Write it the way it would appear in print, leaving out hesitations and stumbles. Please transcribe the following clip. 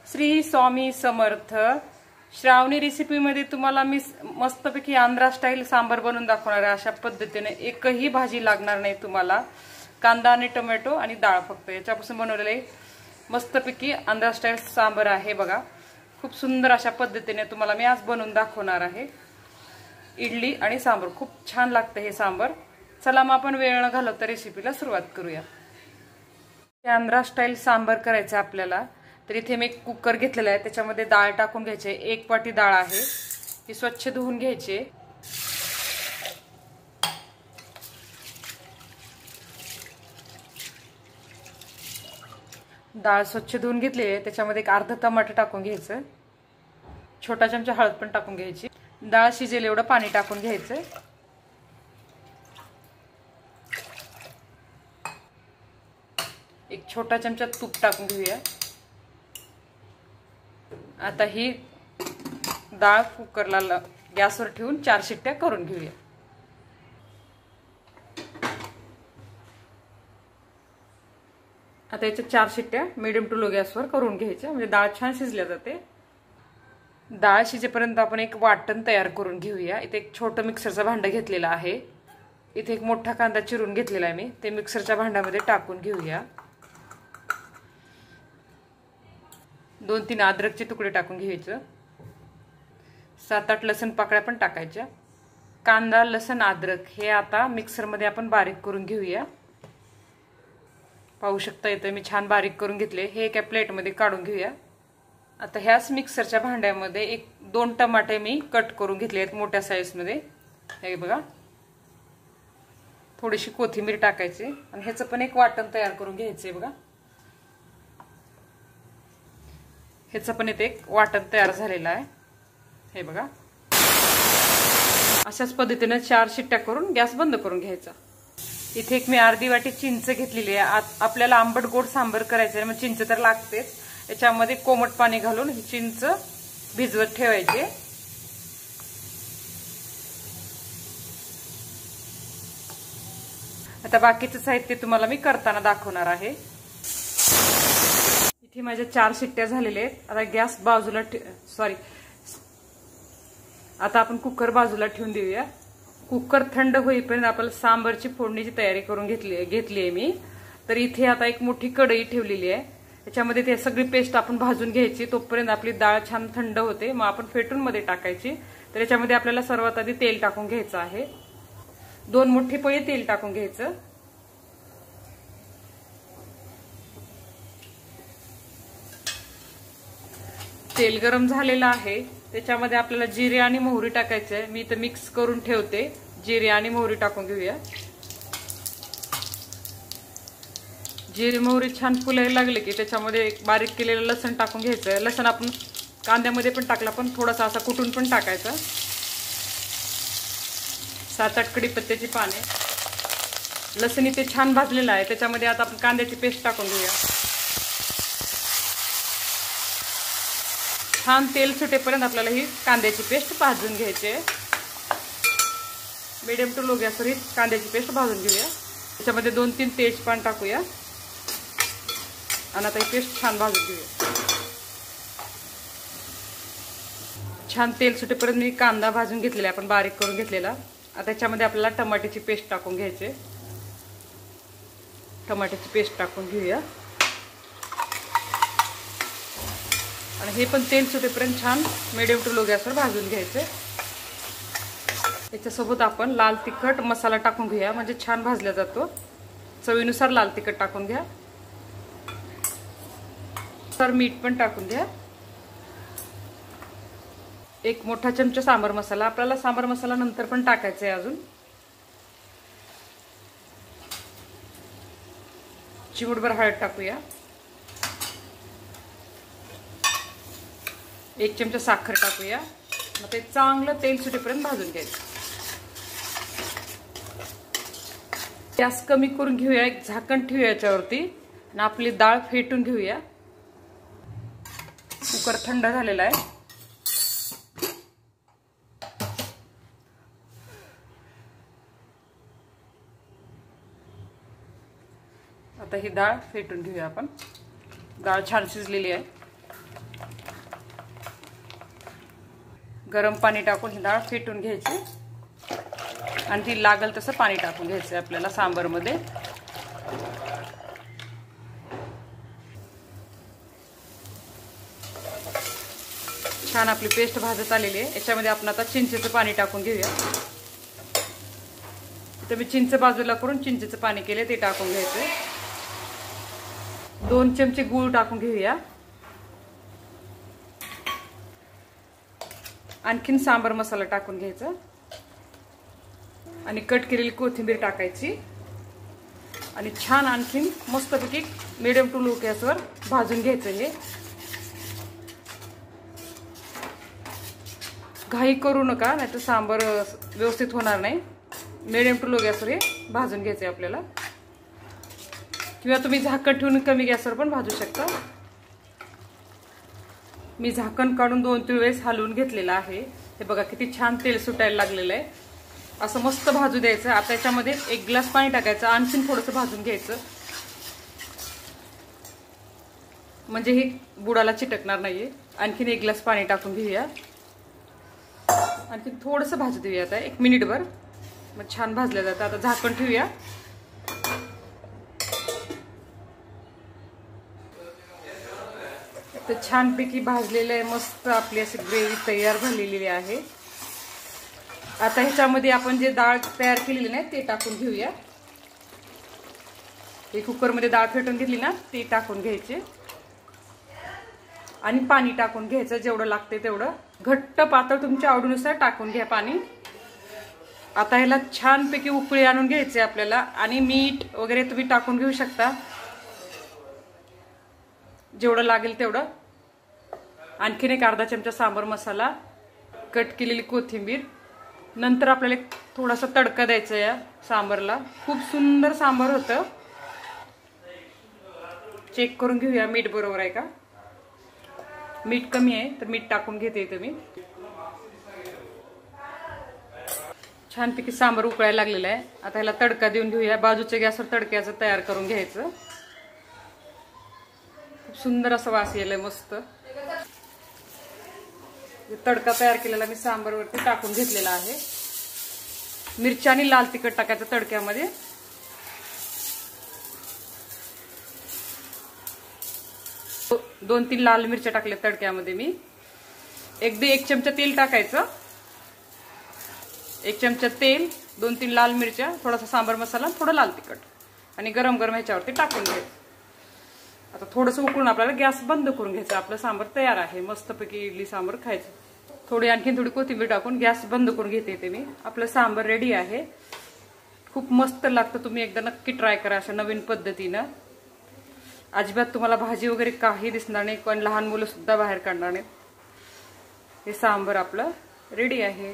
श्री स्वामी समर्थ। श्रावणी रेसिपीमध्ये तुम्हाला मी मस्तपैकी आंध्रा स्टाईल सांबार बनवून दाखवणार आहे। अशा पद्धतीने एकही भाजी लागणार नाही तुम्हाला, कांदा आणि टोमॅटो आणि डाळ फक्त याच्यापासून बनवलेले मस्तपैकी आंध्रा स्टाईल सांबार आहे बघा। खूप सुंदर अशा पद्धतीने तुम्हाला मी आज बनवून दाखवणार आहे। इडली आणि सांबार खूप छान लागतं हे सांबार। चला मग आपण वेळ न घालवता रेसिपीला सुरुवात करूया। आंध्रा स्टाईल सांबार करायचं आपल्याला, तर इथे मी एक कुकर घेतलेला आहे, त्याच्यामध्ये डाळ टाकून घ्यायची। एक वाटी डाळ आहे, ती स्वच्छ धुवून घ्यायची। डाळ स्वच्छ धुवून घेतली आहे, त्याच्यामध्ये एक अर्धा टमाटर टाकून घ्यायचं। छोटा चमचा हळद पण टाकून घ्यायची। डाळ शिजेल एवढं पाणी टाकून घ्यायचं। एक छोटा चमचा तूप टाकून घेऊया। आता ही डाळ कुकरला गॅसवर ठेवून 4 शिट्ट्या करून घेऊया। आता याच्या 4 शिट्ट्या मीडियम टू लो गॅसवर करून घ्यायच्या, म्हणजे डाळ छान शिजल्या जाते। डाळ शिजेपर्यंत आपण एक वाटण तयार करून घेऊया। इथे एक छोटं मिक्सरचं भांडं घेतलेलं आहे। इथे एक मोठा कांदा चिरून घेतलेला आहे मी, ते मिक्सरच्या भांड्यामध्ये टाकून घेऊया। 2-3 अद्रकचे तुकडे टाकून घ्यायचं। 7-8 लसूण पाकळ्या पण टाकायच्या। कांदा, लसूण, अद्रक हे आता मिक्सरमध्ये आपण बारीक करून घेऊया। पाहू शकता इथे मी छान बारीक करून घेतले। हे एका प्लेटमध्ये काढून घेऊया। आता ह्याच मिक्सरच्या भांड्यामध्ये 1-2 टमाटे मी कट करून घेतले आहेत मोठ्या साईजमध्ये, हे बघा। थोडीशी कोथिंबीर टाकायची आणि ह्याचं पण एक वाटण तयार करून घ्यायचंय बघा। ह्याचं पण इथे एक वाटण तयार झालेलं आहे, हे बघा। अशाच पद्धतीने 4 शिट्ट्या करून गॅस बंद करून घ्यायचा। इथे एक मी अर्धी वाटी चिंच घेतलेली आहे। आपल्याला आंबट गोड सांबार करायचं आहे, मग चिंच तर लागतेच। याच्यामध्ये कोमट पाणी घालून ही चिंच भिजवत ठेवायची। आता बाकीचं साहित्य तुम्हाला मी करताना दाखवणार आहे। इथे माझ्या 4 शिट्ट्या झालेल्या आहेत। आता गॅस बाजूला आता आपण कुकर बाजूला ठेवून देऊया। कुकर थंड होईपर्यंत आपल्याला सांबारची फोडणीची तयारी करून घेतली आहे मी। तर इथे आता एक मोठी कढई ठेवलेली आहे, त्याच्यामध्ये ते सगळी पेस्ट आपण भाजून घ्यायची। तोपर्यंत आपली डाळ छान थंड होते, मग आपण फेटून मध्ये टाकायची। तर याच्यामध्ये आपल्याला सर्वात आधी तेल टाकून घ्यायचं आहे। 2 मोठी पळी तेल टाकून घ्यायचं। तेल गरम झालेलं आहे, त्याच्यामध्ये आपल्याला जिरे आणि मोहरी टाकायचे आहे। मी इथे मिक्स करून ठेवते। जिरे आणि मोहरी टाकून घेऊया। जिरे मोहरी छान फुलायला लागले की त्याच्यामध्ये एक बारीक केलेलं लसूण टाकून घ्यायचं। लसूण आपण कांद्यामध्ये पण टाकला, पण थोडासा असा कुटून पण टाकायचा। 7-8 कढीपत्त्याची पाने। लसूण इथे छान भाजलेला आहे, त्याच्यामध्ये आता आपण कांद्याची पेस्ट टाकून घेऊया। छान तेल सुटेपर्यंत आपल्याला ही कांद्याची पेस्ट भाजून घ्यायची आहे। मीडियम टू लो गॅसवर ही कांद्याची पेस्ट भाजून घेऊया। त्याच्यामध्ये 2-3 तेजपान टाकूया आणि आता ही पेस्ट छान भाजून घेऊया। छान तेल सुटेपर्यंत मी कांदा भाजून घेतलेला आहे, आपण बारीक करून घेतलेला। आता त्याच्यामध्ये आपल्याला टमाट्याची पेस्ट टाकून घ्यायची। टमाट्याची पेस्ट टाकून घेऊया आणि हे पण तेल सुटेपर्यंत छान मीडियम टू लो गॅसवर भाजून घ्यायचे। याच्यासोबत आपण लाल तिखट मसाला टाकून घेऊया, म्हणजे छान भाजला जातो। चवीनुसार लाल तिखट टाकून घ्या। तर मीठ पण टाकून घ्या। एक मोठा चमचा सांबार मसाला, आपल्याला सांबार मसाला नंतर पण टाकायचा आहे अजून। चिमूटभर हळद टाकूया। 1 चमचा साखर टाकूया। मग ते चांगलं तेल सुटेपर्यंत भाजून घ्यायचं। गॅस कमी करून घेऊया, एक झाकण ठेवूया याच्यावरती आणि आपली डाळ फेटून घेऊया। कुकर थंड झालेला आहे। आता ही डाळ फेटून घेऊया आपण। डाळ छान शिजलेली आहे। गरम पाणी टाकून ही डाळ फेटून घ्यायची आणि ती लागल तसं पाणी टाकून घ्यायचं आपल्याला सांबारमध्ये. छान आपली पेस्ट भाजत आलेली आहे. याच्यामध्ये आपण आता चिंचेचं पाणी टाकून घेऊया. तर मी चिंच बाजूला करून चिंचेचं पाणी केले ते टाकून घ्यायचं. 2 चमचे गूळ टाकून घेऊया. आणखीन सांबार मसाला टाकून घ्यायचा आणि कट केलेली कोथिंबीर टाकायची आणि छान आणखीन मस्तपैकी मीडियम टू लो गॅसवर भाजून घ्यायचं. हे घाई करू नका, नाही तर सांबार व्यवस्थित होणार नाही. मीडियम टू लो गॅसवर हे भाजून घ्यायचे आपल्याला, किंवा तुम्ही झाकण ठेवून कमी गॅसवर पण भाजू शकता. मी झाकण काढून 2-3 वेळेस हलवून घेतलेलं आहे. हे बघा किती छान तेल सुटायला लागलेलं आहे. असं मस्त भाजू द्यायचं. आता याच्यामध्ये 1 ग्लास पाणी टाकायचं, आणखीन थोडंसं भाजून घ्यायचं म्हणजे हे बुडाला चिटकणार नाहीये. आणखीन 1 ग्लास पाणी टाकून घेऊया. आणखीन थोडंसं भाजू देऊया आता 1 मिनिटभर, मग छान भाजलं जातं. आता झाकण ठेवूया. तर छानपैकी भाजलेलं आहे. मस्त आपली अशी ग्रेव्ही तयार झालेली आहे. आता ह्याच्यामध्ये आपण जे डाळ तयार केलेली नाही ते टाकून घेऊया. हे कुकरमध्ये डाळ फेटून घेतली ना ते टाकून घ्यायचे आणि पाणी टाकून घ्यायचं जेवढं लागते तेवढं. घट्ट पातळ तुमच्या आवडीनुसार टाकून घ्या पाणी. आता ह्याला छानपैकी उकळी आणून घ्यायचे आपल्याला आणि मीठ वगैरे तुम्ही टाकून घेऊ शकता जेवढं लागेल तेवढं. आणखीन 1 अर्धा चमचा सांबार मसाला, कट केलेली कोथिंबीर. नंतर आपल्याला थोडासा तडका द्यायचा या सांबारला. खूप सुंदर सांबार होतं. चेक करून घेऊया मीठ बरोबर आहे का. मीठ कमी आहे तर मीठ टाकून घेते तुम्ही. छानपैकी सांबार उकळायला लागलेला आहे. आता ह्याला तडका देऊन घेऊया. बाजूच्या गॅसवर तडक्याचं तयार करून घ्यायचं. खूप सुंदर असं वास यायलाय मस्त. तडका तयार केलेला मी सांबारवरती टाकून घेतलेला आहे. मिरची आणि लाल तिखट टाकायचं तडक्यामध्ये. दोन 3 लाल मिरच्या टाकल्या तडक्यामध्ये मी. 1 चमचा तेल टाकायचं. 1 चमचा तेल, 2-3 लाल मिरच्या, थोडासा सांबार मसाला, थोडं लाल तिखट आणि गरम गरम ह्याच्यावरती टाकून घ्यायचं. आता थोडंसं उकळून आपल्याला गॅस बंद करून घ्यायचं. आपलं सांबार तयार आहे. मस्तपैकी इडली सांबार खायचं. आणखीन थोडी कोथिंबीर टाकून गॅस बंद करून घेते मी. आपलं सांबार रेडी आहे. खूप मस्त लागतं. तुम्ही एकदा नक्की ट्राय करा अशा नवीन पद्धतीनं. अजिबात तुम्हाला भाजी वगैरे काही दिसणार नाही, पण लहान मुलं सुद्धा बाहेर काढणार नाहीत. हे सांबार आपलं रेडी आहे.